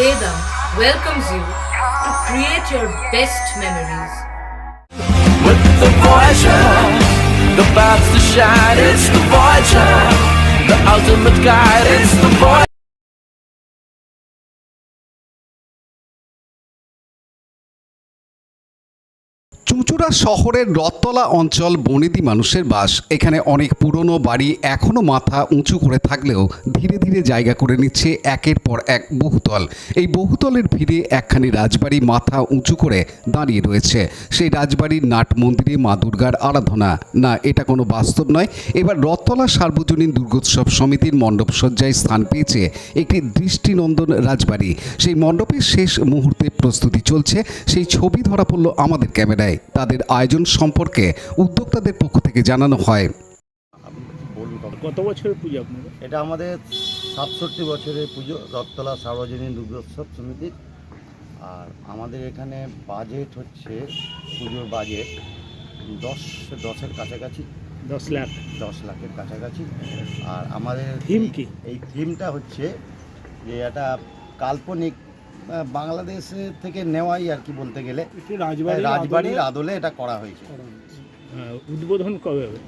Vedam welcomes you to create your best memories. With the Voyager, the paths to shine, it's the Voyager, the ultimate guide, it's the Voyager. চুঁচুড়া শহরের রথতলা অঞ্চল বনেদি মানুষের বাস। এখানে অনেক পুরনো বাড়ি এখনও মাথা উঁচু করে থাকলেও ধীরে ধীরে জায়গা করে নিচ্ছে একের পর এক বহুতল। এই বহুতলের ভিড়ে একখানি রাজবাড়ি মাথা উঁচু করে দাঁড়িয়ে রয়েছে। সেই রাজবাড়ির নাট মন্দিরে মা দুর্গার আরাধনা। না, এটা কোনো বাস্তব নয়। এবার রথতলা সার্বজনীন দুর্গোৎসব সমিতির মণ্ডপসজ্জায় স্থান পেয়েছে একটি দৃষ্টিনন্দন রাজবাড়ি। সেই মণ্ডপের শেষ মুহূর্তে প্রস্তুতি চলছে, সেই ছবি ধরা পড়ল আমাদের ক্যামেরায়। তাদের আয়োজন সম্পর্কে উদ্যোক্তাদের পক্ষ থেকে জানানো হয়। কত বছরের পুজো আপনাদের? এটা আমাদের 67 বছরের পুজো, রথতলা সার্বজনীন দুর্গোৎসব সমিতির। আর আমাদের এখানে বাজেট হচ্ছে, পুজোর বাজেট 10-এর কাছাকাছি, 10 লাখের কাছাকাছি। আর আমাদের থিম কি? এই থিমটা হচ্ছে যে এটা কাল্পনিক বাংলাদেশ থেকে নেওয়াই আর কি, বলতে গেলে রাজবাড়ির আদলে এটা করা হয়েছে। উদ্বোধন কবে হবে?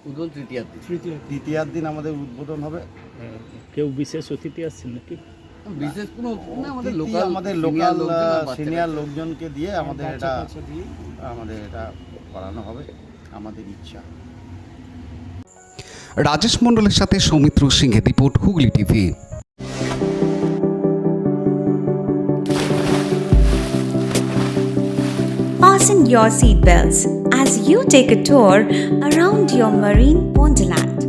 উদ্বোধন তৃতীয়ার দিন আমাদের উদ্বোধন হবে। কেউ বিশেষ অতিথি আসছেন নাকি? বিশেষ কোনো আমাদের লোকাল সিনিয়র লোকজনকে দিয়ে আমাদের এটা করানো হবে, আমাদের ইচ্ছা। রাজেশ মণ্ডলের সাথে সৌমিত্র সিংহের report, Hooghly TV. Fasten your seatbelts as you take a tour around your marine wonderland.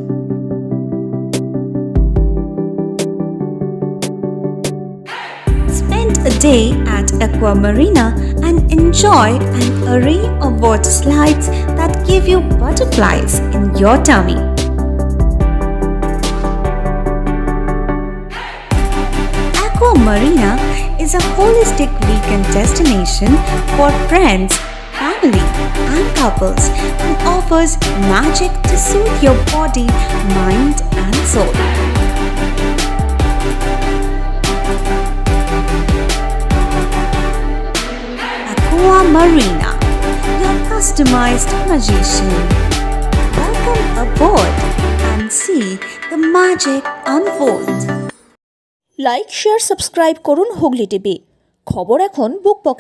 Spend a day at Aqua Marina and enjoy an array of water slides that give you butterflies in your tummy. Aqua Marina is a holistic weekend destination for friends, family, and couples and offers magic to soothe your body, mind, and soul. Aqua Marina, your customized magician. Welcome aboard and see the magic unfold. Like, share, subscribe করুন Hooghly TV. খবর এখন বুক pocket.